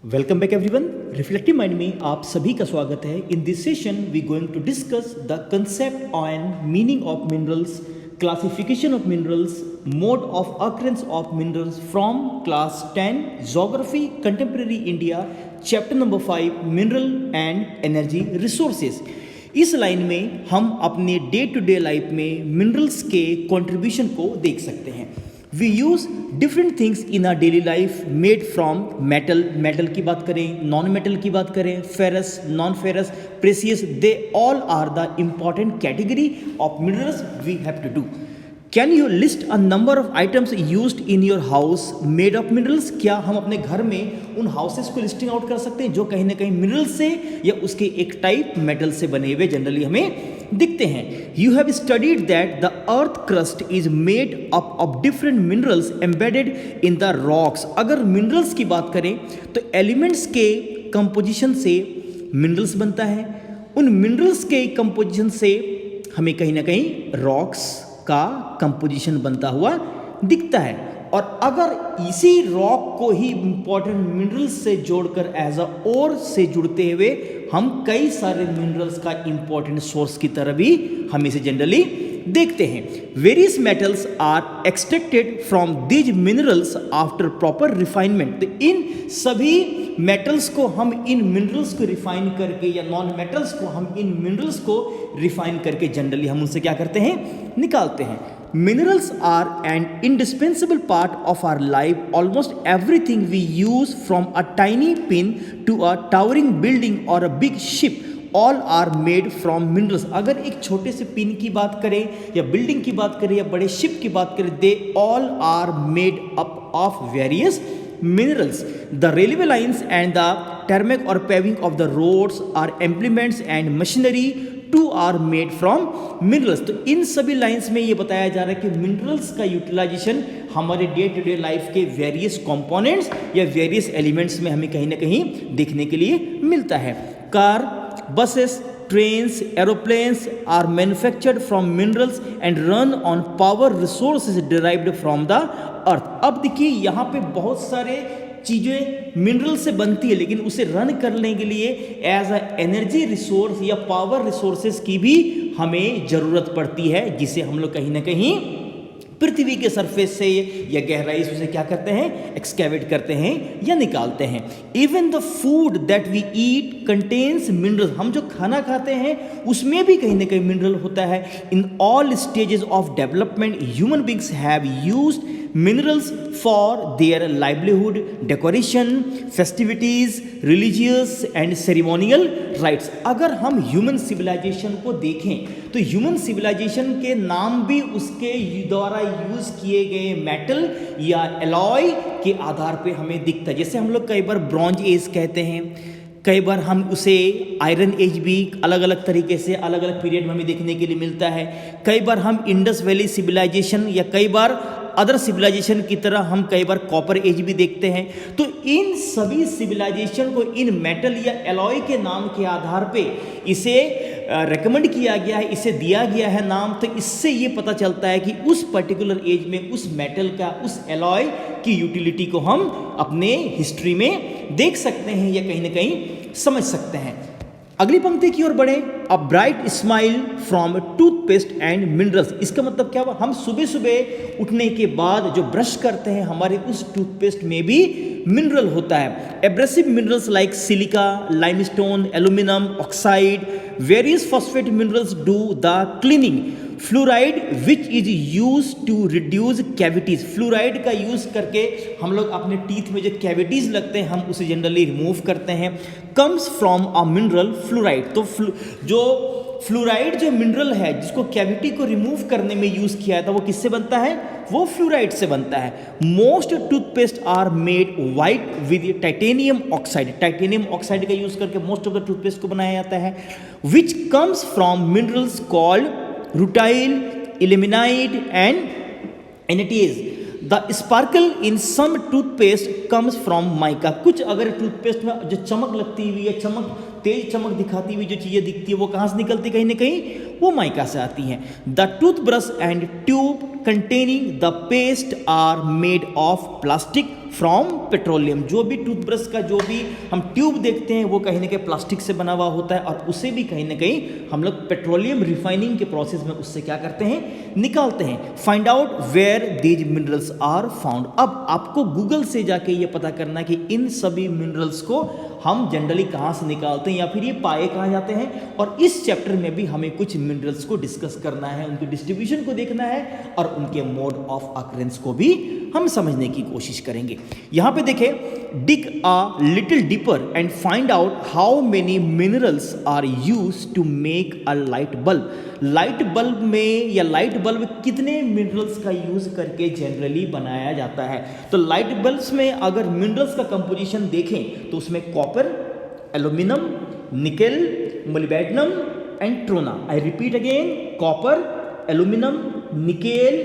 Welcome back everyone. Reflective mind में आप सभी का स्वागत है। In this session we going to discuss the concept on meaning of minerals, classification of minerals, mode of occurrence of minerals from class 10 geography contemporary India, chapter number 5 mineral and energy resources. इस लाइन में हम अपने day to day life में minerals के contribution को देख सकते हैं। We use different things in our daily life made from metal की बात करें, नॉन मेटल की बात करें, ferrous, non ferrous, precious, they all are the important category of minerals we have to do. Can you list a number of items used in your house made of minerals? क्या हम अपने घर में उन houses को listing out कर सकते हैं जो कहीं ना कहीं मिनरल से या उसके एक टाइप मेटल से बने हुए जनरली हमें दिखते हैं। You have studied that the earth crust is made up of different minerals embedded in the rocks. अगर मिनरल्स की बात करें तो एलिमेंट्स के कंपोजिशन से मिनरल्स बनता है। उन मिनरल्स के कंपोजिशन से हमें कहीं ना कहीं रॉक्स का कंपोजिशन बनता हुआ दिखता है। और अगर इसी रॉक को ही इंपॉर्टेंट मिनरल्स से जोड़कर एज अ ओर से जुड़ते हुए हम कई सारे मिनरल्स का इंपॉर्टेंट सोर्स की तरह भी हम इसे जनरली देखते हैं। Various metals are extracted from these minerals after proper refinement. तो इन सभी मेटल्स को हम इन मिनरल्स को रिफाइन करके या नॉन मेटल्स को हम इन मिनरल्स को रिफाइन करके जनरली हम उनसे क्या करते हैं, निकालते हैं। Minerals are an indispensable part of our life. Almost everything we use, from a tiny pin to a towering building or a big ship, all are made from minerals. अगर एक छोटे से पिन की बात करें या बिल्डिंग की बात करें या बड़े शिप की बात करें, they all are made up of various minerals. The railway lines and the tarmac or paving of the roads are implements and machinery too are made from minerals. तो इन सभी लाइंस में ये बताया जा रहा है कि मिनरल्स का यूटिलाइजेशन हमारे डे टू डे लाइफ के वेरियस कंपोनेंट्स या वेरियस एलिमेंट्स में हमें कहीं ना कहीं देखने के लिए मिलता है। Car, buses, trains, aeroplanes are manufactured from minerals and run on power resources derived from the earth. अब देखिए यहाँ पे बहुत सारे चीज़ें मिनरल से बनती है, लेकिन उसे रन करने के लिए एज अ एनर्जी रिसोर्स या पावर रिसोर्सेज की भी हमें ज़रूरत पड़ती है, जिसे हम लोग कहीं ना कहीं पृथ्वी के सरफेस से या गहराई से उसे क्या करते हैं, एक्सकैवेट करते हैं या निकालते हैं। Even the food that we eat contains minerals. हम जो खाना खाते हैं उसमें भी कहीं ना कहीं मिनरल होता है। In all stages of development human beings have used minerals for their livelihood, decoration, festivities, religious and ceremonial rites. अगर हम ह्यूमन सिविलाइजेशन को देखें तो ह्यूमन सिविलाइजेशन के नाम भी उसके द्वारा यूज किए गए मेटल या एलॉय के आधार पे हमें दिखता है। जैसे हम लोग कई बार ब्रॉन्ज एज कहते हैं, कई बार हम उसे आयरन एज भी अलग अलग तरीके से अलग अलग पीरियड में हमें देखने के लिए मिलता है। कई बार हम इंडस वैली सिविलाइजेशन या कई बार अदर सिविलाइजेशन की तरह हम कई बार कॉपर एज भी देखते हैं। तो इन सभी सिविलाइजेशन को इन मेटल या एलॉय के नाम के आधार पे इसे रेकमेंड किया गया है, इसे दिया गया है नाम। तो इससे ये पता चलता है कि उस पर्टिकुलर एज में उस मेटल का, उस एलॉय की यूटिलिटी को हम अपने हिस्ट्री में देख सकते हैं या कहीं ना कहीं समझ सकते हैं। अगली पंक्ति की ओर बढ़े। A bright smile from toothpaste and minerals. इसका मतलब क्या हुआ, हम सुबह सुबह उठने के बाद जो ब्रश करते हैं हमारे उस टूथपेस्ट में भी मिनरल होता है। Abrasive minerals like silica, limestone, aluminium oxide, various phosphate minerals do the cleaning. Fluoride which is use to reduce cavities. Fluoride का यूज करके हम लोग अपने टीथ में जो कैविटीज लगते हैं हम उसे जनरली रिमूव करते हैं। Comes from a mineral fluoride. तो जो फ्लोराइड जो मिनरल है जिसको कैविटी को रिमूव करने में यूज किया था वो किससे बनता है, वो फ्लोराइड से बनता है। Most toothpaste are made white with titanium oxide. Titanium oxide का यूज करके मोस्ट ऑफ द टूथपेस्ट को बनाया जाता है। Which comes from minerals called rutile, ilmenite and anatase. The sparkle in some toothpaste comes from mica. कुछ अगर toothpaste में जो चमक लगती हुई या चमक, तेज चमक दिखाती हुई जो चीज़ें दिखती है वो कहाँ से निकलती, कहीं ना कहीं वो माइका से आती हैं। The toothbrush and tube containing the paste are made of plastic from petroleum. जो भी टूथब्रश का जो भी हम ट्यूब देखते हैं वो कहीं ना कहीं प्लास्टिक से बना हुआ होता है, और उसे भी कहीं ना कहीं हम लोग पेट्रोलियम रिफाइनिंग के प्रोसेस में उससे क्या करते हैं, निकालते हैं। Find out where these minerals are found. अब आपको गूगल से जाके ये पता करना है कि इन सभी मिनरल्स को हम जनरली कहाँ से निकालते हैं या फिर ये पाए कहाँ जाते हैं। और इस चैप्टर में भी हमें कुछ मिनरल्स को डिस्कस करना है, उनकी डिस्ट्रीब्यूशन को देखना है और उनके मोड ऑफ अकरेंस को भी हम समझने की कोशिश करेंगे। यहाँ पे देखें, dig a little deeper and find out how many minerals are used to make a light bulb. Light bulb में या लाइट बल्ब कितने मिनरल्स का यूज करके जनरली बनाया जाता है। तो लाइट बल्ब्स में अगर मिनरल्स का कंपोजिशन देखें तो उसमें copper, aluminium, nickel, molybdenum and trona. I repeat again, copper, aluminium, nickel,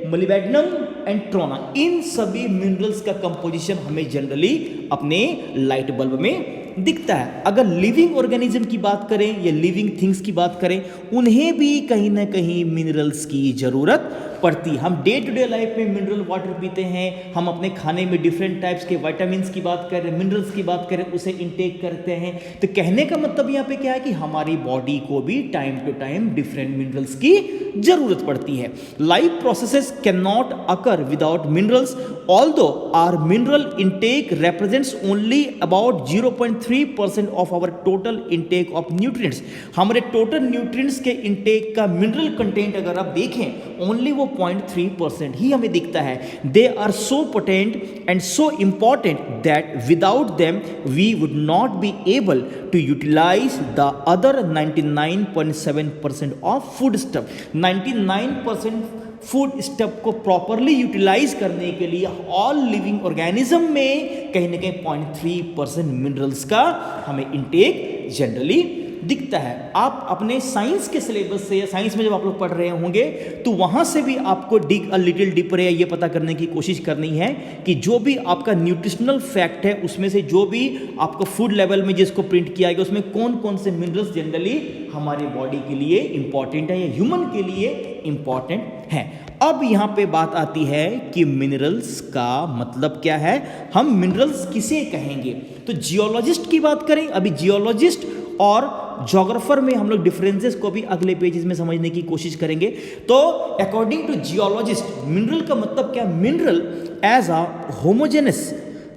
molybdenum and trona, इन सभी मिनरल्स का कंपोजिशन हमें जनरली अपने लाइट बल्ब में दिखता है। अगर लिविंग ऑर्गेनिज्म की बात करें या लिविंग थिंग्स की बात करें, उन्हें भी कहीं ना कहीं मिनरल्स की जरूरत पड़ती है। हम डे टू डे लाइफ में मिनरल वाटर पीते हैं, हम अपने खाने में डिफरेंट टाइप्स के विटामिन्स की बात करें, मिनरल्स की बात करें, उसे इंटेक करते हैं। तो कहने का मतलब यहाँ पे क्या है कि हमारी बॉडी को भी time to time different minerals की जरूरत पड़ती है। Life processes can not occur without minerals, although our mineral intake represents only about 0.3% of our total intake of nutrients. हमारे टोटल न्यूट्रिएंट्स के इंटेक का मिनरल कंटेंट अगर आप देखें, ओनली वो 0.3% ही हमें दिखता है। They are so potent and so important that without them we would not be able to utilise the other 99.7% of food stuff. 99% food stuff को प्रॉपरली यूटिलाइज करने के लिए ऑल लिविंग ऑर्गेनिज्म में कहीं ना कहीं 0.3% मिनरल्स का हमें इंटेक जनरली दिखता है। आप अपने साइंस के सिलेबस से या साइंस में जब आप लोग पढ़ रहे होंगे तो वहाँ से भी आपको डिग अ लिटिल डीपर है ये पता करने की कोशिश करनी है कि जो भी आपका न्यूट्रिशनल फैक्ट है उसमें से जो भी आपको फूड लेवल में जिसको प्रिंट किया गया उसमें कौन कौन से मिनरल्स जनरली हमारे बॉडी के लिए इंपॉर्टेंट है या ह्यूमन के लिए इंपॉर्टेंट है। अब यहाँ पे बात आती है कि मिनरल्स का मतलब क्या है, हम मिनरल्स किसे कहेंगे। तो जियोलॉजिस्ट की बात करें, अभी जियोलॉजिस्ट और ज्योग्राफर में हम लोग डिफरेंसेस को भी अगले पेजेस में समझने की कोशिश करेंगे। तो अकॉर्डिंग टू जियोलॉजिस्ट मिनरल का मतलब क्या, mineral as a homogenous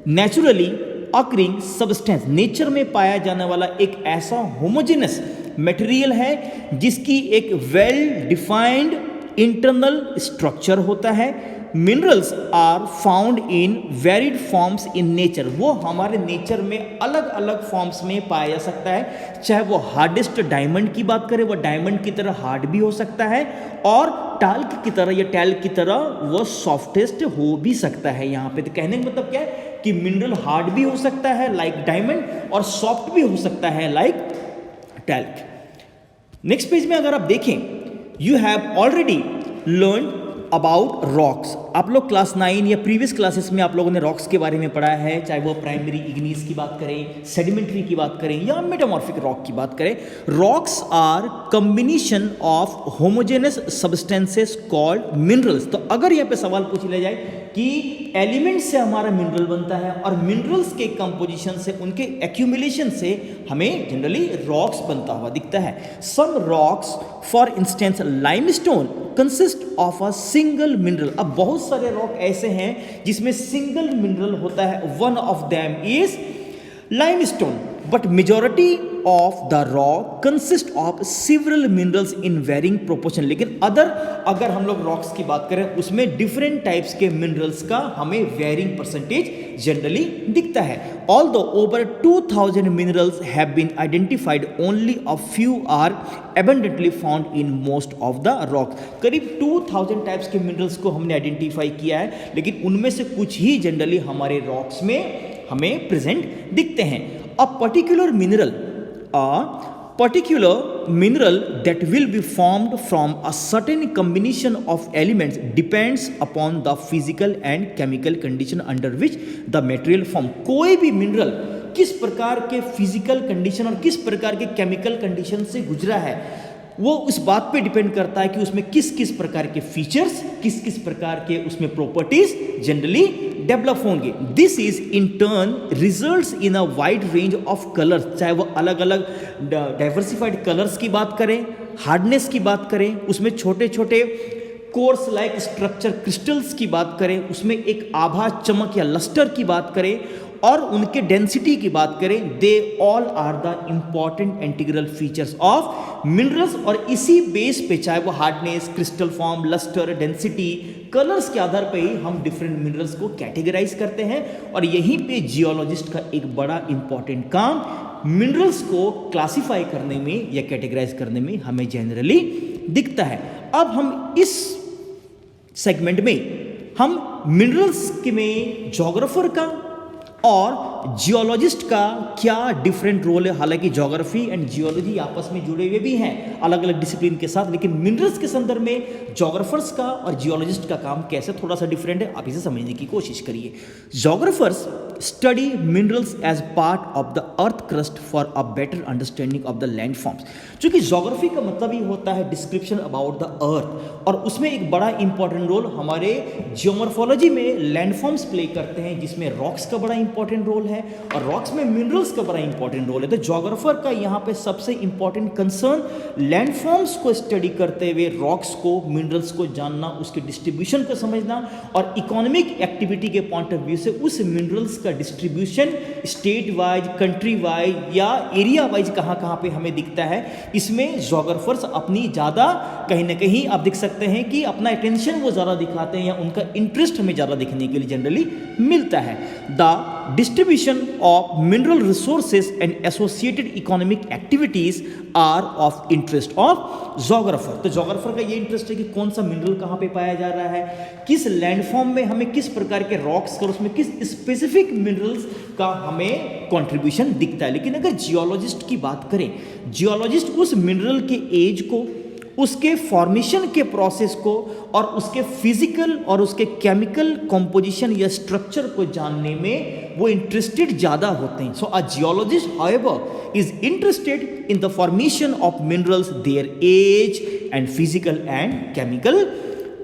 naturally occurring substance, nature में पाया जाने वाला एक ऐसा होमोजेनस मटेरियल है जिसकी एक वेल डिफाइंड इंटरनल स्ट्रक्चर होता है। Minerals are found in varied forms in nature, वो हमारे नेचर में अलग अलग फॉर्म्स में पाया जा सकता है। चाहे वो हार्डेस्ट डायमंड की बात करें, वो डायमंड की तरह हार्ड भी हो सकता है, और टाल्क की तरह या टैल्क की तरह वो सॉफ्टेस्ट हो भी सकता है। यहाँ पे तो कहने का मतलब क्या है कि मिनरल हार्ड भी हो सकता है लाइक डायमंड, और सॉफ्ट भी हो सकता है लाइक टैल्क। नेक्स्ट पेज में अगर आप देखें, you have already learn about rocks. आप लोग क्लास 9 या प्रीवियस क्लासेस में आप लोगों ने रॉक्स के बारे में पढ़ा है, चाहे वो प्राइमरी इग्नीस की बात करें, सेडिमेंट्री की बात करें या मेटामॉर्फिक रॉक की बात करें। Rocks are combination of homogenous substances called minerals. तो अगर यहाँ पे सवाल पूछ लिया जाए कि एलिमेंट से हमारा मिनरल बनता है और मिनरल्स के कंपोजिशन से, उनके एक्यूमुलेशन से हमें जनरली रॉक्स बनता हुआ दिखता है। Some rocks for instance limestone consist of a single mineral. अब बहुत सारे रॉक ऐसे हैं जिसमें सिंगल मिनरल होता है, one of them is limestone, but majority of the rock consist of several minerals in varying proportion. लेकिन अगर हम लोग रॉक्स की बात करें उसमें डिफरेंट टाइप्स के मिनरल्स का हमें वेरिंग परसेंटेज जनरली दिखता है। Although over 2000 minerals have been identified, only a few are abundantly found in most of the rocks. करीब 2000 टाइप्स के मिनरल्स को हमने आइडेंटिफाई किया है, लेकिन उनमें से कुछ ही जनरली हमारे रॉक्स में हमें प्रेजेंट दिखते हैं। A particular mineral that will be formed from a certain combination of elements depends upon the physical and chemical condition under which the material formed। कोई भी मिनरल किस प्रकार के फिजिकल कंडीशन और किस प्रकार के केमिकल कंडीशन से गुजरा है, वो उस बात पे डिपेंड करता है कि उसमें किस किस प्रकार के फीचर्स, किस किस प्रकार के उसमें प्रॉपर्टीज जनरली डेवलप होंगे। This is in turn results in a wide range of colours, चाहे वो अलग अलग डाइवर्सिफाइड कलर्स की बात करें, हार्डनेस की बात करें, उसमें छोटे छोटे कोर्स लाइक स्ट्रक्चर क्रिस्टल्स की बात करें, उसमें एक आभा चमक या लस्टर की बात करें, और उनके डेंसिटी की बात करें, they all are the important integral features of minerals. और इसी बेस पे चाहे वो hardness, crystal form, lustre, density, colours के आधार पे ही हम डिफरेंट मिनरल्स को कैटेगराइज करते हैं। और यहीं पे जियोलॉजिस्ट का एक बड़ा इंपॉर्टेंट काम मिनरल्स को क्लासिफाई करने में या कैटेगराइज करने में हमें जनरली दिखता है। अब हम इस सेगमेंट में हम मिनरल्स के में ज्योग्राफर का और जियोलॉजिस्ट का क्या डिफरेंट रोल है। हालांकि ज्योग्राफी एंड जियोलॉजी आपस में जुड़े हुए भी हैं अलग अलग डिसिप्लिन के साथ, लेकिन मिनरल्स के संदर्भ में ज्योग्राफर्स का और जियोलॉजिस्ट का काम कैसे थोड़ा सा डिफरेंट है, आप इसे समझने की कोशिश करिए। Geographers study minerals as part of the earth crust for a better understanding of the land forms. क्योंकि ज्योग्राफी का मतलब ही होता है डिस्क्रिप्शन अबाउट द अर्थ, और उसमें एक बड़ा इंपॉर्टेंट रोल हमारे जियोमॉर्फोलॉजी में लैंडफॉर्म्स प्ले करते हैं, जिसमें रॉक्स का बड़ा इंपॉर्टेंट रोल है और रॉक्स में मिनरल्स का बड़ा इंपॉर्टेंट रोल है। तो ज्योग्राफर का यहाँ पे सबसे इंपॉर्टेंट कंसर्न लैंडफॉर्म्स को स्टडी करते हुए रॉक्स को, मिनरल्स को जानना, उसके डिस्ट्रीब्यूशन को समझना, और इकोनॉमिक एक्टिविटी के पॉइंट ऑफ व्यू से उस मिनरल्स का distribution state wise, country wise या एरिया वाइज कहाँ कहाँ पे हमें दिखता है, इसमें ज्योग्राफर्स अपनी ज़्यादा कहीं ना कहीं आप देख सकते हैं कि अपना अटेंशन वो ज़्यादा दिखाते हैं या उनका इंटरेस्ट हमें ज़्यादा दिखने के लिए जनरली मिलता है। The distribution of mineral resources and associated economic activities are of interest of geographer। तो geographer का ये इंटरेस्ट है कि कौन सा मिनरल कहाँ पे पाया जा रहा है, किस लैंडफॉर्म में हमें किस प्रकार के रॉक्स और उसमें किस स्पेसिफिक मिनरल्स का हमें कंट्रीब्यूशन दिखता है। लेकिन अगर जियोलॉजिस्ट की बात करें, जियोलॉजिस्ट उस मिनरल के एज को, उसके फॉर्मेशन के प्रोसेस को और उसके फिजिकल और उसके केमिकल कंपोजिशन या स्ट्रक्चर को जानने में वो इंटरेस्टेड ज़्यादा होते हैं। So a geologist however is interested in the formation of minerals, their age and physical and chemical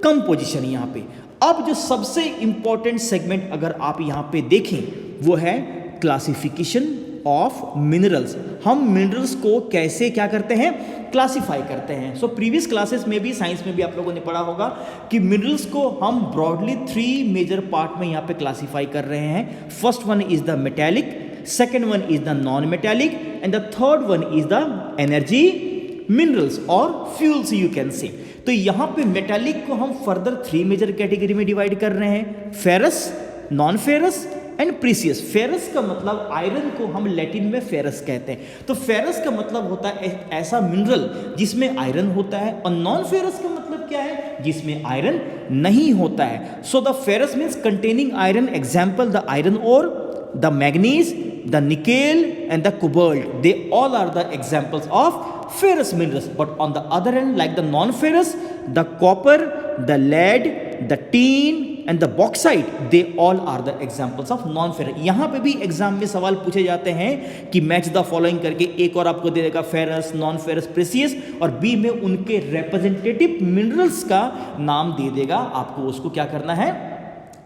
composition. यहाँ पे अब जो सबसे इंपॉर्टेंट सेगमेंट अगर आप यहाँ पे देखें वो है क्लासिफिकेशन ऑफ मिनरल्स। हम मिनरल्स को कैसे क्या करते हैं, क्लासिफाई करते हैं। सो प्रीवियस क्लासेस में भी, साइंस में भी आप लोगों ने पढ़ा होगा कि मिनरल्स को हम ब्रॉडली 3 मेजर पार्ट में यहाँ पे क्लासिफाई कर रहे हैं। First one is the metallic, second one is the non metallic, and the third one is the energy minerals और फ्यूल्स यू कैन से। तो यहाँ पे मेटेलिक को हम फर्दर 3 मेजर कैटेगरी में डिवाइड कर रहे हैं, ferrous, non ferrous and precious. Ferrous का मतलब आयरन को हम लैटिन में फेरस कहते हैं। तो फेरस का मतलब होता है ऐसा मिनरल जिसमें आयरन होता है, और नॉन फेरस का मतलब क्या है, जिसमें आयरन नहीं होता है। So the ferrous means containing iron, example the iron ore, the manganese, the nickel and the cobalt, they all are the examples of ferrous minerals. But on the other hand, like the non-ferrous, the copper, the lead, the tin and the bauxite, they all are the examples of non-ferrous। यहाँ पे भी exam में सवाल पूछे जाते हैं कि match the following करके, एक और आपको दे देगा फेरस, नॉन फेरस, प्रेसियस, और बी में उनके रिप्रेजेंटेटिव मिनरल्स का नाम दे देगा। आपको उसको क्या करना है,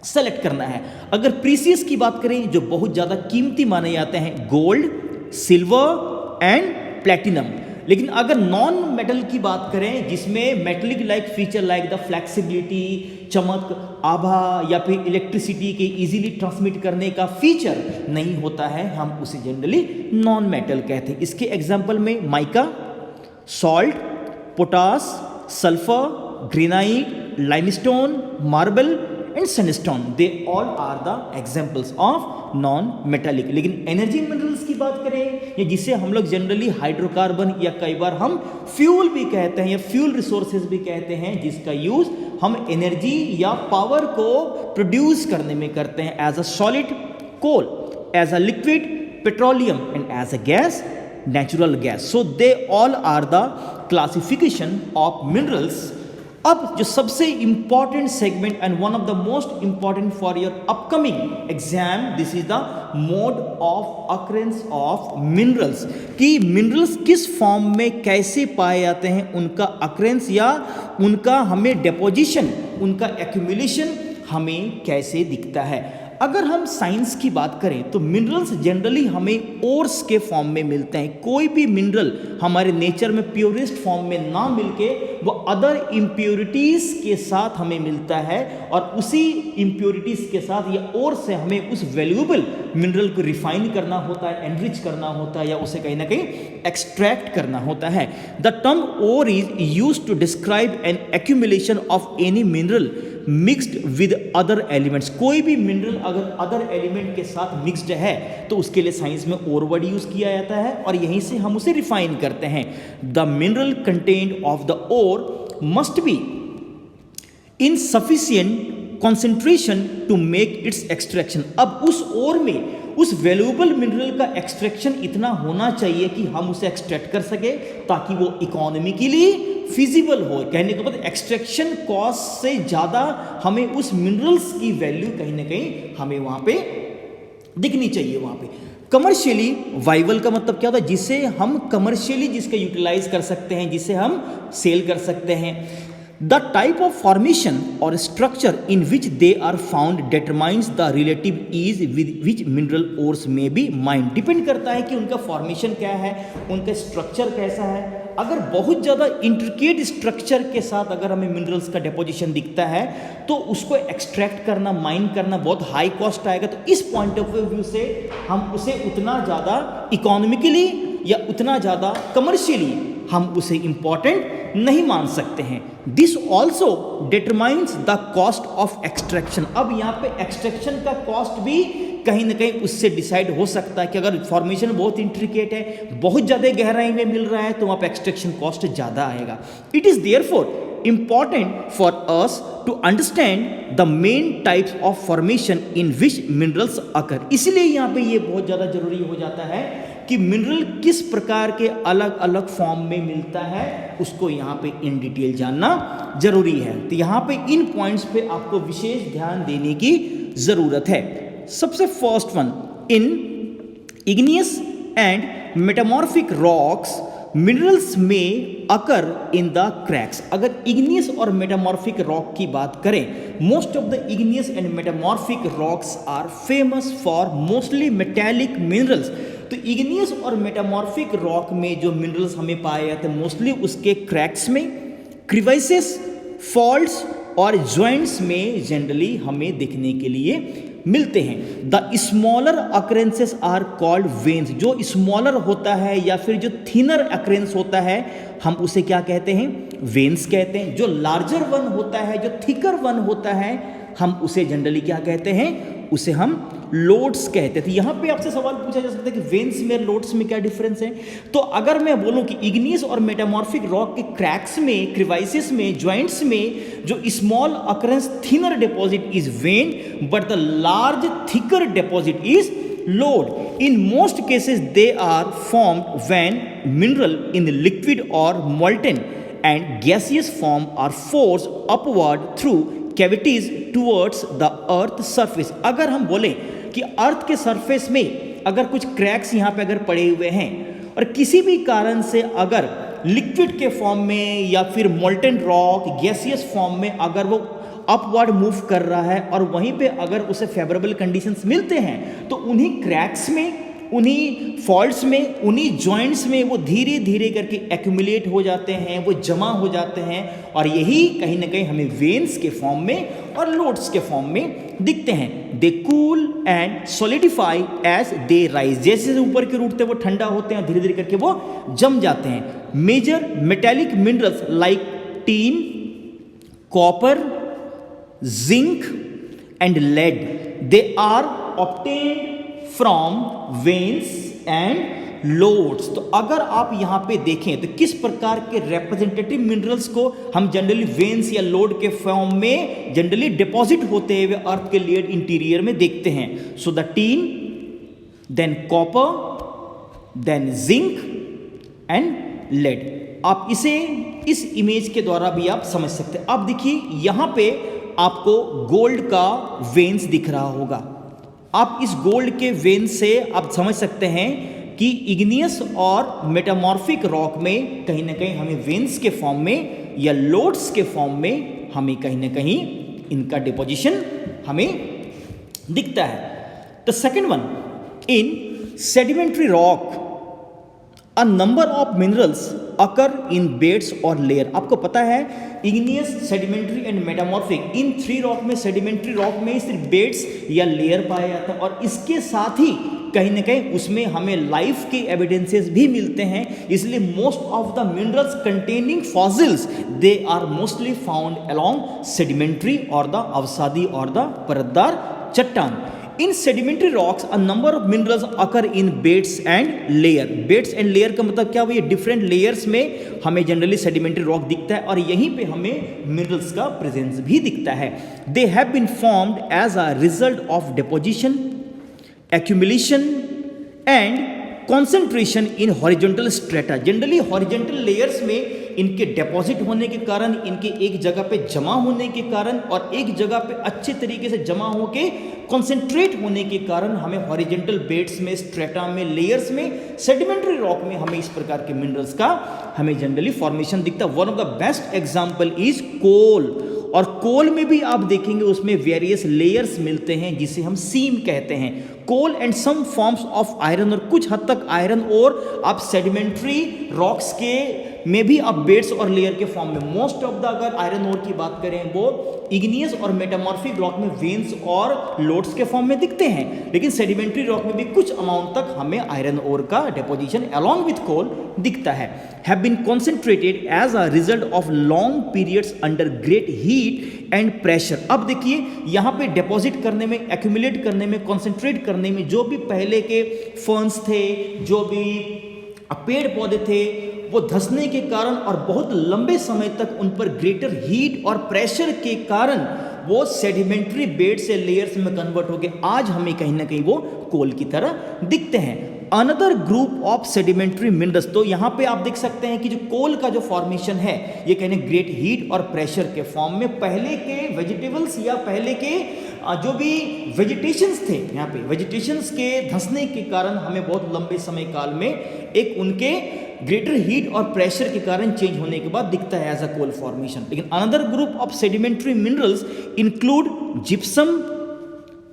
सेलेक्ट करना है। अगर प्रीसियस की बात करें, जो बहुत ज़्यादा कीमती माने जाते हैं, गोल्ड, सिल्वर एंड प्लेटिनम। लेकिन अगर नॉन मेटल की बात करें, जिसमें metallic like feature like the flexibility, चमक, आभा या फिर इलेक्ट्रिसिटी के इजीली ट्रांसमिट करने का फीचर नहीं होता है, हम उसे जनरली नॉन मेटल कहते हैं। इसके एग्जाम्पल में mica, salt, potash, sulphur, granite, limestone, marble and sandstone, they all are the examples of non metallic. लेकिन एनर्जी मिनरल्स की बात करें, या जिसे हम लोग जनरली हाइड्रोकार्बन या कई बार हम फ्यूल भी कहते हैं या फ्यूल रिसोर्सेज भी कहते हैं, जिसका यूज हम एनर्जी या पावर को प्रोड्यूस करने में करते हैं, as a solid coal, as a liquid petroleum and as a gas natural gas. So they all are the classification of minerals. अब जो सबसे important segment and one of the most important for your upcoming exam, this is the mode of occurrence of minerals, कि minerals किस form में कैसे पाए जाते हैं, उनका अकरेंस या उनका हमें डिपोजिशन, उनका एक्यूमुलेशन हमें कैसे दिखता है। अगर हम साइंस की बात करें तो मिनरल्स जनरली हमें ओर्स के फॉर्म में मिलते हैं। कोई भी मिनरल हमारे नेचर में प्योरेस्ट फॉर्म में ना मिलके वो अदर इम्प्योरिटीज़ के साथ हमें मिलता है, और उसी इम्प्योरिटीज़ के साथ या ओर से हमें उस वैल्यूएबल मिनरल को रिफाइन करना होता है, एनरिच करना होता है, या उसे कहीं ना कहीं एक्सट्रैक्ट करना होता है। The term ore is used to describe an accumulation of any mineral mixed with other elements. कोई भी मिनरल अगर अदर एलिमेंट के साथ मिक्स्ड है तो उसके लिए साइंस में ओर वर्ड यूज किया जाता है, और यहीं से हम उसे रिफाइन करते हैं। The mineral content of the ore must be in sufficient concentration to make its extraction. अब उस ओर में उस वैल्यूएबल मिनरल का एक्सट्रैक्शन इतना होना चाहिए कि हम उसे एक्सट्रैक्ट कर सके, ताकि वो इकोनॉमिकली फिजिबल हो। कहने के बाद एक्सट्रैक्शन कॉस्ट से ज़्यादा हमें उस मिनरल्स की वैल्यू कहीं ना कहीं हमें वहाँ पे दिखनी चाहिए। वहाँ पे कमर्शियली वाइबल का मतलब क्या होता है, जिसे हम कमर्शियली जिसका यूटिलाइज कर सकते हैं, जिसे हम सेल कर सकते हैं। द टाइप ऑफ फॉर्मेशन और structure in which they are found determines the relative ease with which mineral ores may be mined. Depend करता है कि उनका फॉर्मेशन क्या है, उनका स्ट्रक्चर कैसा है। अगर बहुत ज़्यादा इंट्रिकेट स्ट्रक्चर के साथ अगर हमें मिनरल्स का डिपोजिशन दिखता है तो उसको एक्सट्रैक्ट करना, माइन करना बहुत हाई कॉस्ट आएगा। तो इस पॉइंट ऑफ व्यू से हम उसे उतना ज़्यादा इकोनॉमिकली या उतना ज़्यादा कमर्शियली हम उसे इंपॉर्टेंट नहीं मान सकते हैं। This also determines the cost of extraction. अब यहाँ पे एक्सट्रैक्शन का कॉस्ट भी कहीं ना कहीं उससे डिसाइड हो सकता है कि अगर फॉर्मेशन बहुत इंट्रिकेट है, बहुत ज़्यादा गहराई में मिल रहा है, तो वहाँ पे एक्सट्रैक्शन कॉस्ट ज़्यादा आएगा। It is therefore important for us to understand the main types of formation in which minerals occur। इसलिए यहाँ पे ये बहुत ज़्यादा जरूरी हो जाता है कि मिनरल किस प्रकार के अलग अलग फॉर्म में मिलता है, उसको यहाँ पे इन डिटेल जानना जरूरी है। तो यहाँ पे इन पॉइंट्स पे आपको विशेष ध्यान देने की ज़रूरत है। सबसे first one, in igneous and metamorphic rocks minerals may occur in the cracks. अगर इग्नियस और मेटामॉर्फिक रॉक की बात करें, most of the igneous and metamorphic rocks are famous for mostly metallic minerals. तो इग्नियस और मेटामॉर्फिक रॉक में जो minerals हमें पाए जाते हैं मोस्टली उसके क्रैक्स में, क्रिवाइसेस, फॉल्ट्स और जॉइंट्स में जनरली हमें दिखने के लिए मिलते हैं। The smaller occurrences are called veins. जो स्मॉलर होता है या फिर जो थिनर अकरेंस होता है हम उसे क्या कहते हैं, वेन्स कहते हैं। जो लार्जर वन होता है, जो थिकर वन होता है, हम उसे जनरली क्या कहते हैं, उसे हम लोड्स कहते हैं। तो यहाँ पे आपसे सवाल पूछा जा सकता है कि वेन्स में लोड्स में क्या डिफरेंस है। तो अगर मैं बोलूँ कि इग्नियस और मेटामॉर्फिक रॉक के क्रैक्स में, क्रिवाइसेस में, जॉइंट्स में जो small occurrence thinner deposit is when, but the large thicker deposit is load. In most cases they are formed when mineral in the liquid or molten and gaseous form are forced upward through cavities towards the earth surface। अगर हम बोलें कि अर्थ के surface में अगर कुछ cracks यहाँ पे अगर पड़े हुए हैं और किसी भी कारण से अगर लिक्विड के फॉर्म में या फिर मोल्टन रॉक गैसियस फॉर्म में अगर वो अपवर्ड मूव कर रहा है और वहीं पे अगर उसे फेवरेबल कंडीशंस मिलते हैं तो उन्हीं क्रैक्स में, उन्हीं फॉल्ट्स में, उन्हीं जॉइंट्स में वो धीरे धीरे करके एक्यूमुलेट हो जाते हैं, वो जमा हो जाते हैं और यही कहीं ना कहीं हमें वेन्स के फॉर्म में और लोड्स के फॉर्म में दिखते हैं। They cool and solidify as they rise. जैसे जैसे ऊपर के रूट वो ठंडा होते हैं, धीरे धीरे करके वो जम जाते हैं। Major metallic minerals like tin, copper, zinc and lead, they are obtained from veins and lodes। तो अगर आप यहाँ पे देखें तो किस प्रकार के रिप्रेजेंटेटिव मिनरल्स को हम जनरली वेन्स या लोड के फॉर्म में जनरली डिपॉजिट होते हुए अर्थ के लेयर इंटीरियर में देखते हैं। So the tin, then copper, then zinc and lead. आप इसे इस इमेज के द्वारा भी आप समझ सकते हैं। अब देखिए यहाँ पे आपको गोल्ड का वेन्स दिख रहा होगा। आप इस गोल्ड के वेन्स से आप समझ सकते हैं कि इग्नियस और मेटामॉर्फिक रॉक में कहीं ना कहीं हमें वेन्स के फॉर्म में या लोड्स के फॉर्म में हमें कहीं ना कहीं इनका डिपोजिशन हमें दिखता है। The second one, in sedimentary rock a number of minerals occur in beds और लेयर। आपको पता है igneous, sedimentary and metamorphic, in 3 rock में, सेडिमेंट्री रॉक में सिर्फ बेड्स या लेयर पाया जाता है और इसके साथ ही कहीं ना कहीं उसमें हमें लाइफ के एविडेंसेस भी मिलते हैं। इसलिए most of the minerals containing fossils they are mostly found along sedimentary और द अवसादी और द परतदार चट्टान। In sedimentary rocks a number of minerals occur in beds and layer. Beds and layer का मतलब क्या हुआ, ये डिफरेंट लेयर्स में हमें जनरली सेडिमेंट्री रॉक दिखता है और यहीं पे हमें मिनरल्स का प्रेजेंस भी दिखता है। They have been formed as a result of deposition, accumulation and concentration in horizontal strata। Generally horizontal layers में इनके डिपॉजिट होने के कारण, इनके एक जगह पे जमा होने के कारण और एक जगह पे अच्छे तरीके से जमा होके कंसंट्रेट होने के कारण हमें हॉरिजॉन्टल बेड्स में, स्ट्रेटा में, लेयर्स में, सेडिमेंट्री रॉक में हमें इस प्रकार के मिनरल्स का हमें जनरली फॉर्मेशन दिखता है। One of the best example is coal. और कोल में भी आप देखेंगे उसमें वेरियस लेयर्स मिलते हैं जिसे हम सीम कहते हैं। Coal and some forms of iron, और कुछ हद तक आयरन और आप सेडिमेंट्री रॉक्स के में भी आप बेड्स और लेयर के फॉर्म में, मोस्ट ऑफ द अगर आयरन ओर की बात करें वो इग्नियस और मेटामॉर्फिक रॉक में वेन्स और लोड्स के फॉर्म में दिखते हैं, लेकिन सेडिमेंट्री रॉक में भी कुछ अमाउंट तक हमें आयरन ओर का डिपोजिशन अलोंग विथ कोल दिखता है। Have been concentrated as a result of long periods under great heat and pressure. अब देखिए यहाँ पे डिपॉजिट करने में, एक्यूमुलेट करने में, कॉन्सेंट्रेट करने में जो भी पहले के फर्न्स थे, जो भी पेड़ पौधे थे, वो धंसने के कारण और बहुत लंबे समय तक उन पर ग्रेटर हीट और प्रेशर के कारण वो सेडिमेंट्री बेड से लेयर्स में कन्वर्ट होकर आज हमें कहीं ना कहीं वो कोल की तरह दिखते हैं। Another group of sedimentary minerals, तो यहाँ पे आप देख सकते हैं कि जो कोल का जो फॉर्मेशन है ये कहने ग्रेट हीट और प्रेशर के फॉर्म में पहले के वेजिटेबल्स या पहले के जो भी वेजिटेशंस थे, यहाँ पे वेजिटेशंस के धंसने के कारण हमें बहुत लंबे समय काल में एक उनके ग्रेटर हीट और प्रेशर के कारण चेंज होने के बाद दिखता है एज अ कोल फॉर्मेशन। लेकिन another group of sedimentary minerals include gypsum,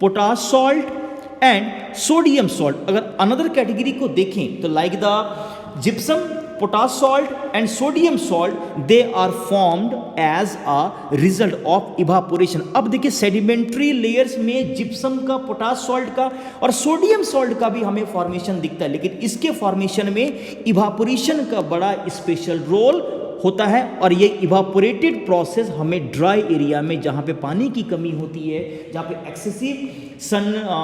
potash salt and sodium salt. अगर अनदर कैटेगरी को देखें तो like the gypsum, potash salt and sodium salt, they are formed as a result of evaporation. अब देखिए sedimentary layers में gypsum का, potash salt का और सोडियम सॉल्ट का भी हमें फॉर्मेशन दिखता है, लेकिन इसके फॉर्मेशन में इवापोरेशन का बड़ा स्पेशल रोल होता है और ये इवापोरेटेड प्रोसेस हमें ड्राई एरिया में, जहाँ पे पानी की कमी होती है, जहाँ पे एक्सेसिव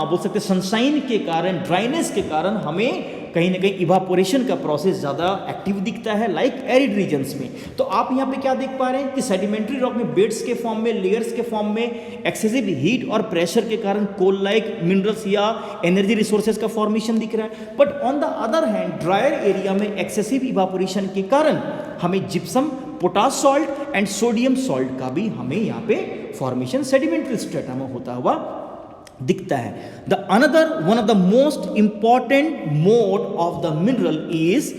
बोल सकते सनशाइन के कारण, ड्राइनेस के कारण हमें कहीं ना कहीं इवापोरेशन का प्रोसेस ज़्यादा एक्टिव दिखता है लाइक एरिड रीजन्स में। तो आप यहाँ पे क्या देख पा रहे हैं कि सेडिमेंट्री रॉक में बेड्स के फॉर्म में, लेयर्स के फॉर्म में एक्सेसिव हीट और प्रेशर के कारण कोल लाइक मिनरल्स या एनर्जी रिसोर्सेज का फॉर्मेशन दिख रहा है। But on the other hand dryer area में एक्सेसिव इवापोरेशन के कारण हमें gypsum, potash salt and sodium salt का भी हमें यहाँ पे फॉर्मेशन सेडिमेंट्री स्ट्रेटा में होता हुआ दिखता है। The another one of the most important mode of the mineral is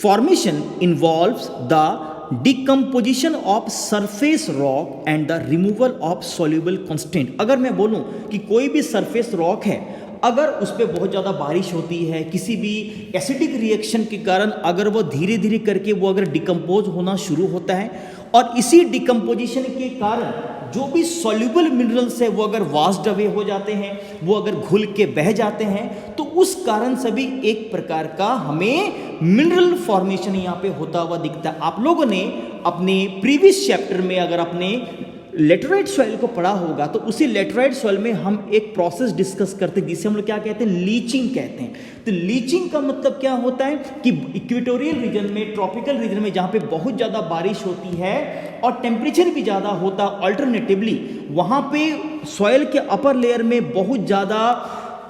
formation involves the decomposition of surface rock and the removal of soluble constant. अगर मैं बोलूं कि कोई भी सरफेस रॉक है, अगर उस पर बहुत ज़्यादा बारिश होती है, किसी भी एसिडिक रिएक्शन के कारण अगर वो धीरे धीरे करके वो अगर डिकम्पोज होना शुरू होता है और इसी डिकम्पोजिशन के कारण जो भी सॉल्युबल मिनरल्स है वो अगर वास्ड अवे हो जाते हैं, वो अगर घुल के बह जाते हैं, तो उस कारण से भी एक प्रकार का हमें मिनरल फॉर्मेशन यहाँ पे होता हुआ दिखता है। आप लोगों ने अपने प्रीवियस चैप्टर में अगर अपने लेटराइट सॉइल को पढ़ा होगा तो उसी लेटराइट सॉइल में हम एक प्रोसेस डिस्कस करते हैं जिसे हम लोग क्या कहते हैं, लीचिंग कहते हैं। तो लीचिंग का मतलब क्या होता है कि इक्वेटोरियल रीजन में, ट्रॉपिकल रीजन में जहाँ पे बहुत ज़्यादा बारिश होती है और टेम्परेचर भी ज़्यादा होता है, अल्टरनेटिवली वहाँ पे सॉइल के अपर लेयर में बहुत ज़्यादा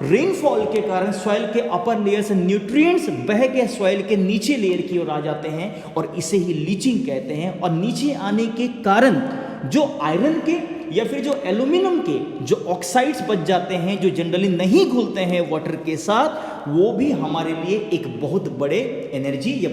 रेनफॉल के कारण सॉइल के अपर लेयर से न्यूट्रिएंट्स बह के सॉइल के नीचे लेयर की ओर आ जाते हैं और इसे ही लीचिंग कहते हैं। और नीचे आने के कारण जो आयरन के या फिर जो एल्यूमिनियम के जो ऑक्साइड्स बच जाते हैं, जो जनरली नहीं घुलते हैं वाटर के साथ, वो भी हमारे लिए एक बहुत बड़े एनर्जी या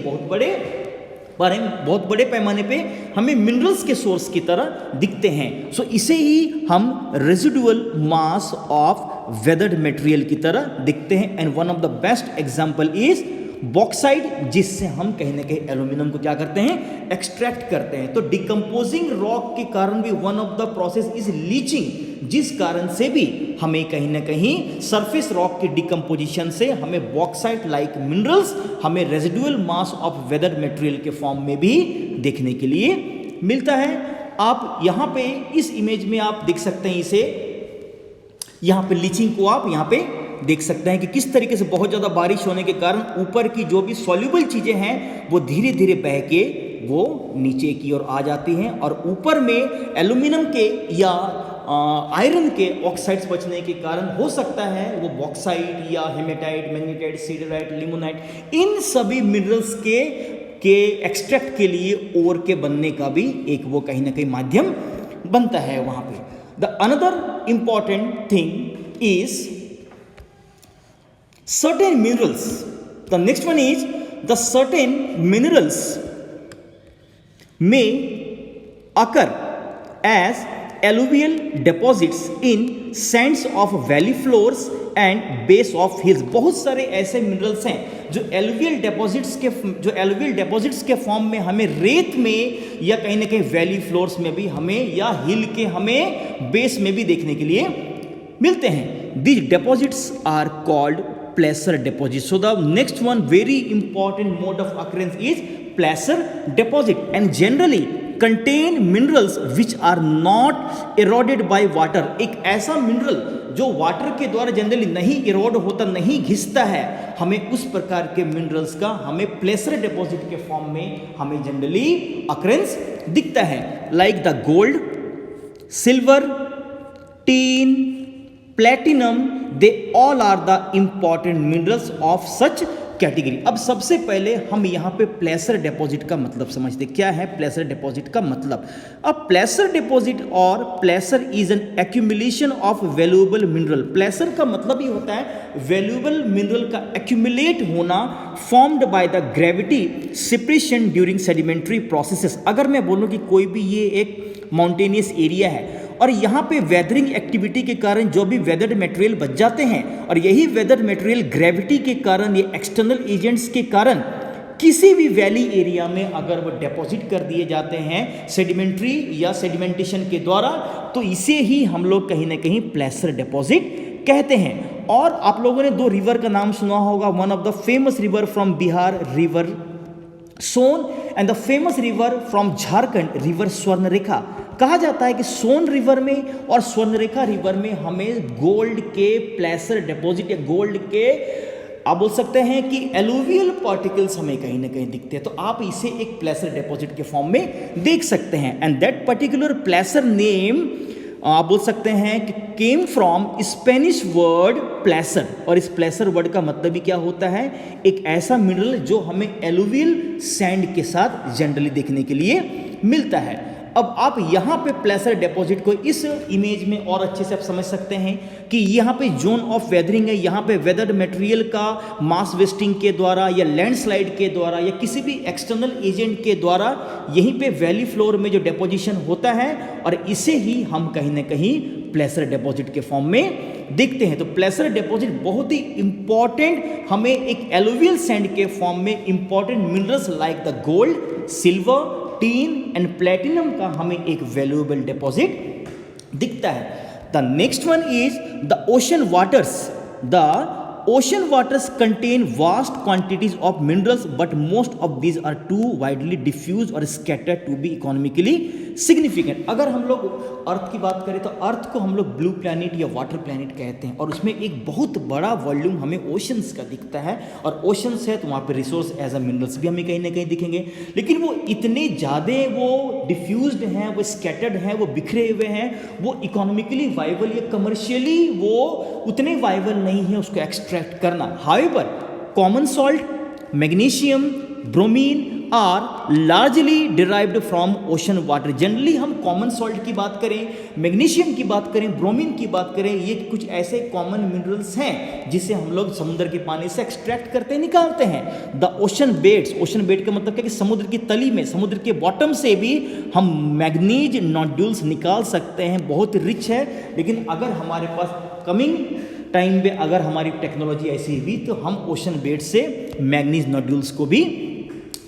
बहुत बड़े पैमाने पे हमें मिनरल्स के सोर्स की तरह दिखते हैं। सो इसे ही हम residual mass of weathered material की तरह दिखते हैं। And one of the best example is bauxite, जिससे हम कहीं ना कहीं एल्यूमिनियम को क्या करते हैं, एक्सट्रैक्ट करते हैं। तो डिकम्पोजिंग रॉक के कारण भी one of the process is leaching, जिस कारण से भी हमें कहीं ना कहीं सरफेस रॉक की डिकम्पोजिशन से हमें बॉक्साइट लाइक मिनरल्स, हमें residual mass of weather material के फॉर्म में भी देखने के लिए मिलता है। आप यहाँ पे इस इमेज में आप देख सकते हैं, इसे यहाँ पे लीचिंग को आप यहाँ पे देख सकते हैं कि किस तरीके से बहुत ज़्यादा बारिश होने के कारण ऊपर की जो भी सॉल्युबल चीज़ें हैं वो धीरे धीरे बह के वो नीचे की ओर आ जाती हैं और ऊपर में एल्यूमिनियम के या आयरन के ऑक्साइड्स बचने के कारण हो सकता है वो बॉक्साइट या हेमेटाइट, मैग्नेटाइट, सीडराइट, लिमोनाइट, इन सभी मिनरल्स के एक्सट्रैक्ट के लिए ओर के बनने का भी एक वो कहीं ना कहीं माध्यम बनता है वहाँ पे। The another important thing is certain minerals. The next one is the certain minerals may occur as alluvial deposits in sands of valley floors and base of hills. बहुत सारे ऐसे मिनरल्स हैं जो एलुवियल डेपोजिट्स के फॉर्म में हमें रेत में या कहीं ना कहीं वैली फ्लोर्स में भी हमें या हिल के हमें बेस में भी देखने के लिए मिलते हैं। These deposits are called placer deposits. So the next one very important mode of occurrence is placer deposit and generally contain minerals which are not eroded by water. एक ऐसा मिनरल जो वाटर के द्वारा जनरली नहीं इरोड होता, नहीं घिसता है, हमें उस प्रकार के मिनरल्स का हमें प्लेसर डिपॉजिट के फॉर्म में हमें जनरली अकरेंस दिखता है। Like the gold, silver, tin, platinum, they all are the important minerals of such category. अब सबसे पहले हम यहाँ पे प्लेसर डिपॉजिट का मतलब समझते हैं। क्या है प्लेसर डिपॉजिट का मतलब? अब प्लेसर डिपॉजिट और placer is an accumulation of valuable mineral. Placer का मतलब ही होता है वैल्यूएबल मिनरल का एक्यूमुलेट होना, formed by the gravity separation during sedimentary processes. अगर मैं बोलूँ कि कोई भी ये एक माउंटेनियस एरिया है और यहाँ पे वेदरिंग एक्टिविटी के कारण जो भी वेदर्ड मटेरियल बच जाते हैं और यही वेदर्ड मटेरियल ग्रेविटी के कारण, ये एक्सटर्नल एजेंट्स के कारण किसी भी वैली एरिया में अगर वो डिपॉजिट कर दिए जाते हैं सेडिमेंट्री या सेडिमेंटेशन के द्वारा, तो इसे ही हम लोग कहीं ना कहीं प्लेसर डिपॉजिट कहते हैं। और आप लोगों ने दो रिवर का नाम सुना होगा। One of the famous river from Bihar, river Son, and the famous river from Jharkhand, river Swarnarekha. कहा जाता है कि सोन रिवर में और स्वर्णरेखा रिवर में हमें गोल्ड के प्लेसर डिपॉजिट या गोल्ड के आप बोल सकते हैं कि एलुवियल पार्टिकल्स हमें कहीं ना कहीं दिखते हैं। तो आप इसे एक प्लेसर डिपॉजिट के फॉर्म में देख सकते हैं। एंड दैट पर्टिकुलर प्लेसर नेम आप बोल सकते हैं कि केम फ्रॉम स्पेनिश वर्ड प्लेसर, और इस प्लेसर वर्ड का मतलब भी क्या होता है? एक ऐसा मिनरल जो हमें एलुवियल सैंड के साथ जनरली देखने के लिए मिलता है। अब आप यहाँ पे प्लेसर डिपॉजिट को इस इमेज में और अच्छे से आप समझ सकते हैं कि यहाँ पे जोन ऑफ वेदरिंग है। यहाँ पे वेदर्ड मटेरियल का मास वेस्टिंग के द्वारा या लैंडस्लाइड के द्वारा या किसी भी एक्सटर्नल एजेंट के द्वारा यहीं पे वैली फ्लोर में जो डिपोजिशन होता है, और इसे ही हम कहीं ना कहीं प्लेसर डिपॉजिट के फॉर्म में देखते हैं। तो प्लेसर डिपॉजिट बहुत ही इंपॉर्टेंट, हमें एक एलुवियल सैंड के फॉर्म में important minerals like the gold, silver, tin and platinum का हमें एक वैल्यूएबल डिपॉजिट दिखता है। The next one is the ocean waters, the ocean waters contain vast quantities of minerals, but most of these are too widely diffused or scattered to be economically significant. अगर हम लोग अर्थ की बात करें तो अर्थ को हम लोग ब्लू प्लैनेट या वाटर प्लैनेट कहते हैं, और उसमें एक बहुत बड़ा वॉल्यूम हमें ओशंस का दिखता है, और ओशंस है तो वहाँ पे रिसोर्स एज अ मिनरल्स भी हमें कहीं ना कहीं दिखेंगे, लेकिन वो इतने ज़्यादा वो डिफ्यूज्ड हैं, वो स्कैटर्ड हैं, वो बिखरे हुए हैं, वो इकोनॉमिकली वाइबल या कमर्शियली वो उतने वाइबल नहीं है उसको एक्सट्रैक्ट करना. However common salt, magnesium, bromine are largely derived from ocean water. Generally हम कॉमन सॉल्ट की बात करें, मैग्नीशियम की बात करें, ब्रोमीन की बात करें, ये कुछ ऐसे कॉमन मिनरल्स हैं जिसे हम लोग समुद्र के पानी से एक्सट्रैक्ट करते निकालते हैं. The ocean beds, ocean bed का मतलब क्या कि समुद्र की तली में, समुद्र के बॉटम से भी हम मैग्नीज नोड्यूल्स निकाल सकते हैं. बहुत रिच है, लेकिन अगर हमारे पास कमिंग टाइम में अगर हमारी टेक्नोलॉजी ऐसी हुई तो हम ओशन बेड से मैग्नीज नोड्यूल्स को भी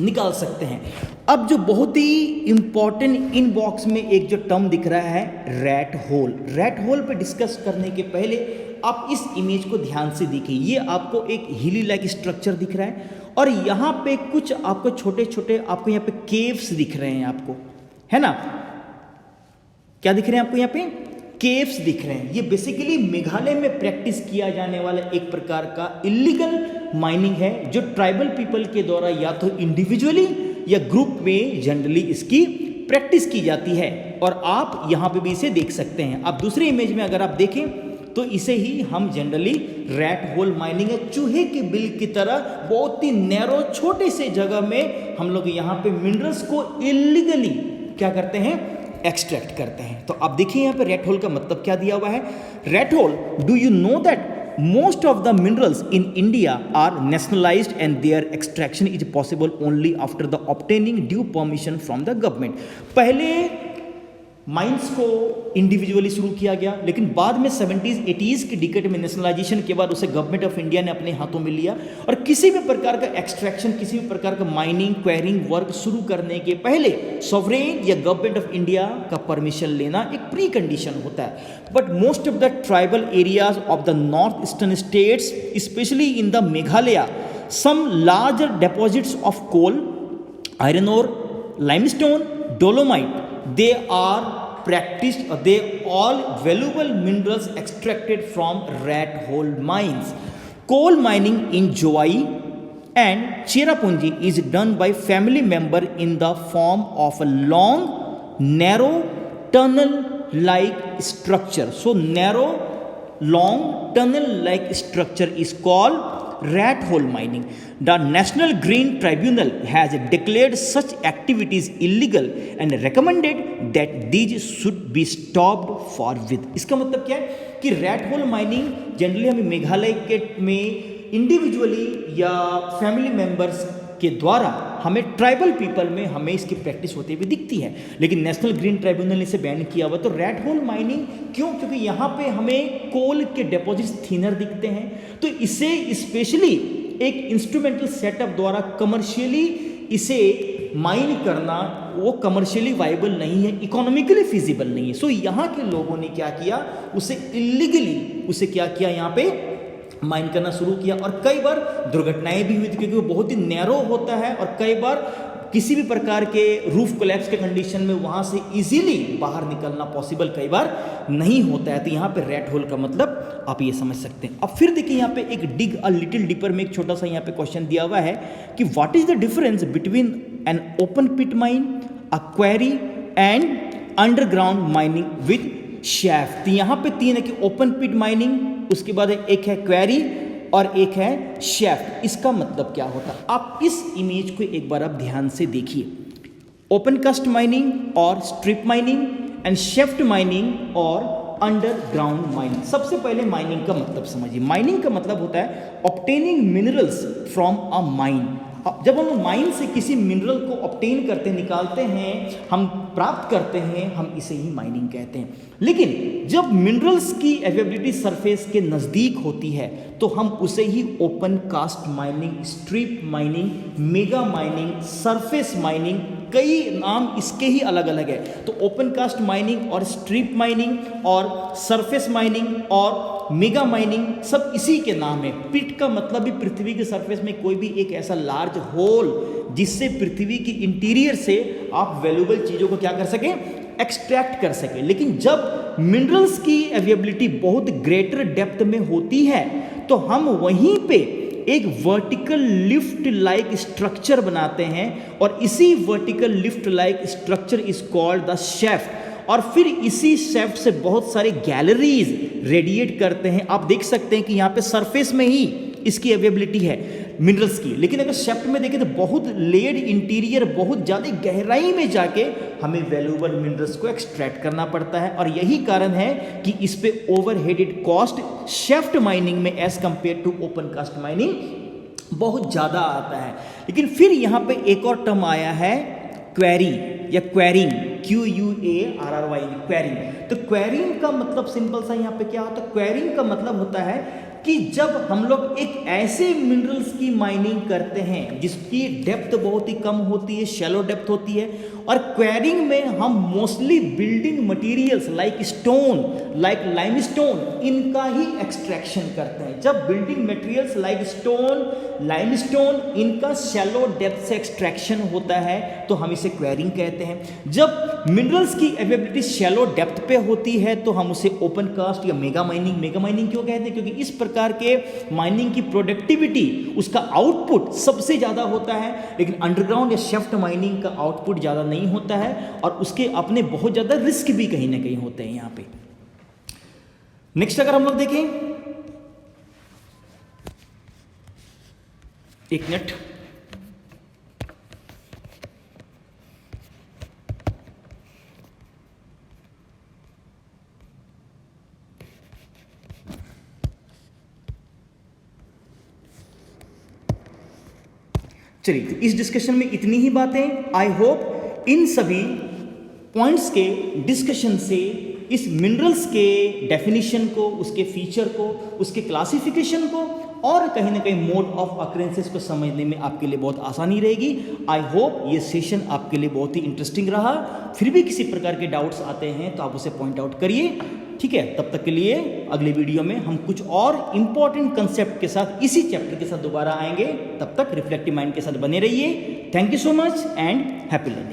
निकाल सकते हैं. अब जो बहुत ही इंपॉर्टेंट इन बॉक्स में एक जो टर्म दिख रहा है, रैट होल. रैट होल पे डिस्कस करने के पहले आप इस इमेज को ध्यान से देखिए. ये आपको एक हिली लाइक स्ट्रक्चर दिख रहा है, और यहाँ पे कुछ आपको छोटे छोटे आपको यहाँ पे केव्स दिख रहे हैं, आपको है ना, क्या दिख रहे हैं आपको यहाँ पे, केव्स दिख रहे हैं. ये बेसिकली मेघालय में प्रैक्टिस किया जाने वाला एक प्रकार का इलीगल माइनिंग है, जो ट्राइबल पीपल के द्वारा या तो इंडिविजुअली या ग्रुप में जनरली इसकी प्रैक्टिस की जाती है, और आप यहाँ पे भी इसे देख सकते हैं. आप दूसरे इमेज में अगर आप देखें तो इसे ही हम जनरली रैट होल माइनिंग है, चूहे के बिल की तरह बहुत ही नैरो छोटे से जगह में हम लोग यहाँ पे मिनरल्स को इलीगली क्या करते हैं, एक्सट्रैक्ट करते हैं. तो आप देखिए यहाँ पे रेड होल का मतलब क्या दिया हुआ है. Rat hole, do you know that most of the minerals in India are nationalized and their extraction is possible only after the obtaining due permission from the government. पहले माइंस को individually शुरू किया गया, लेकिन बाद में 70s 80s की decade में नेशनलाइजेशन के बाद उसे गवर्नमेंट ऑफ इंडिया ने अपने हाथों में लिया, और किसी भी प्रकार का एक्सट्रैक्शन, किसी भी प्रकार का माइनिंग क्वेरिंग वर्क शुरू करने के पहले सॉवरेन या गवर्नमेंट ऑफ इंडिया का परमिशन लेना एक प्री कंडीशन होता है. But most of the tribal areas of the north eastern states, specially in the Meghalaya, some larger deposits of coal, iron ore, limestone, dolomite, they are practiced, they all valuable minerals extracted from rat hole mines. Coal mining in Jowai and Cherrapunji is done by family member in the form of a long narrow tunnel like structure. So narrow long tunnel like structure is called rat hole mining. The National Green Tribunal has declared such activities illegal and recommended that these should be stopped forthwith. इसका मतलब क्या है कि rat hole mining generally हमें मेघालय के में individually या family members के द्वारा हमें ट्राइबल पीपल में हमें इसकी प्रैक्टिस होती हुई दिखती है, लेकिन नेशनल ग्रीन ट्राइब्यूनल ने इसे बैन किया हुआ. तो रैट होल माइनिंग क्यों, क्योंकि यहाँ पे हमें कोल के डिपॉजिट्स थिनर दिखते हैं, तो इसे स्पेशली एक इंस्ट्रूमेंटल सेटअप द्वारा कमर्शियली इसे माइन करना वो कमर्शियली वाइबल नहीं है, इकोनॉमिकली फिजिबल नहीं है. सो यहाँ के लोगों ने क्या किया, उसे इलीगली उसे क्या किया, यहाँ पे माइन करना शुरू किया, और कई बार दुर्घटनाएं भी हुई थी क्योंकि वो बहुत ही नैरो होता है, और कई बार किसी भी प्रकार के रूफ कोलैप्स के कंडीशन में वहाँ से इजीली बाहर निकलना पॉसिबल कई बार नहीं होता है. तो यहाँ पे रैट होल का मतलब आप ये समझ सकते हैं. अब फिर देखिए यहाँ पे एक डिग अ लिटिल डीपर में एक छोटा सा यहाँ पे क्वेश्चन दिया हुआ है कि what is the difference between an open pit mine, a quarry and underground mining with shaft. यहाँ पे तीन है कि ओपन पिट माइनिंग, उसके बाद एक है क्वेरी और एक है शैफ्ट. इसका मतलब क्या होता है, आप इस इमेज को एक बार आप ध्यान से देखिए. ओपन कास्ट माइनिंग और strip mining and shaft mining और अंडरग्राउंड माइनिंग. सबसे पहले माइनिंग का मतलब समझिए. माइनिंग का मतलब होता है obtaining minerals from a mine. जब हम माइन से किसी मिनरल को ऑब्टेन करते निकालते हैं, हम प्राप्त करते हैं, हम इसे ही माइनिंग कहते हैं. लेकिन जब मिनरल्स की अवेलेबिलिटी सरफेस के नज़दीक होती है तो हम उसे ही open cast mining, strip mining, mega mining, surface mining, कई नाम इसके ही अलग अलग है. तो ओपन कास्ट माइनिंग और स्ट्रिप माइनिंग और सरफेस माइनिंग और मेगा माइनिंग सब इसी के नाम है। पिट का मतलब भी पृथ्वी के सरफेस में कोई भी एक ऐसा लार्ज होल जिससे पृथ्वी की इंटीरियर से आप वैल्यूएबल चीज़ों को क्या कर सकें, एक्सट्रैक्ट कर सकें। लेकिन जब मिनरल्स की अवेलेबिलिटी बहुत ग्रेटर डेप्थ में होती है तो हम वहीं पे एक वर्टिकल लिफ्ट लाइक स्ट्रक्चर बनाते हैं और इसी vertical lift like structure is called the shaft. और फिर इसी शेफ्ट से बहुत सारे गैलरीज रेडिएट करते हैं। आप देख सकते हैं कि यहाँ पे सरफेस में ही इसकी अवेलेबिलिटी है मिनरल्स की, लेकिन अगर शेफ्ट में देखें तो बहुत लेड इंटीरियर, बहुत ज़्यादा गहराई में जाके हमें वैल्यूएबल मिनरल्स को एक्सट्रैक्ट करना पड़ता है। और यही कारण है कि इस पे ओवरहेडेड कॉस्ट शेफ्ट माइनिंग में as compare to open cast mining बहुत ज़्यादा आता है। लेकिन फिर यहाँ पे एक और टर्म आया है क्वेरी या क्वेरिंग, QUARRY, क्वेरिंग। तो क्वेरिंग का मतलब सिंपल सा यहाँ पे क्या होता है, क्वेरिंग का मतलब होता है कि जब हम लोग एक ऐसे मिनरल्स की माइनिंग करते हैं जिसकी डेप्थ बहुत ही कम होती है, शैलो डेप्थ होती है, और क्वेरिंग में हम mostly building materials like stone, like limestone, इनका ही एक्सट्रैक्शन करते हैं। जब building materials like stone, limestone, इनका शैलो डेप्थ से एक्सट्रैक्शन होता है तो हम इसे क्वेरिंग कहते हैं। जब मिनरल्स की अवेलेबिलिटी शैलो डेप्थ पे होती है तो हम उसे ओपन कास्ट या मेगा माइनिंग क्यों कहते हैं, क्योंकि इस प्रकार के माइनिंग की प्रोडक्टिविटी, उसका आउटपुट सबसे ज़्यादा होता है। लेकिन अंडरग्राउंड या शेफ्ट माइनिंग का आउटपुट ज़्यादा नहीं होता है और उसके अपने बहुत ज़्यादा रिस्क भी कहीं ना कहीं होते हैं यहाँ पे। नेक्स्ट अगर हम लोग देखें, एक मिनट, चलिए तो इस डिस्कशन में इतनी ही बातें। आई होप इन सभी पॉइंट्स के डिस्कशन से इस मिनरल्स के डेफिनेशन को, उसके फीचर को, उसके क्लासिफिकेशन को और कहीं ना कहीं मोड ऑफ अकरेंसेस को समझने में आपके लिए बहुत आसानी रहेगी। आई होप ये सेशन आपके लिए बहुत ही इंटरेस्टिंग रहा। फिर भी किसी प्रकार के डाउट्स आते हैं तो आप उसे पॉइंट आउट करिए, ठीक है। तब तक के लिए अगले वीडियो में हम कुछ और इंपॉर्टेंट कंसेप्ट के साथ इसी चैप्टर के साथ दोबारा आएंगे। तब तक रिफ्लेक्टिव माइंड के साथ बने रहिए। Thank you so much and happy learning.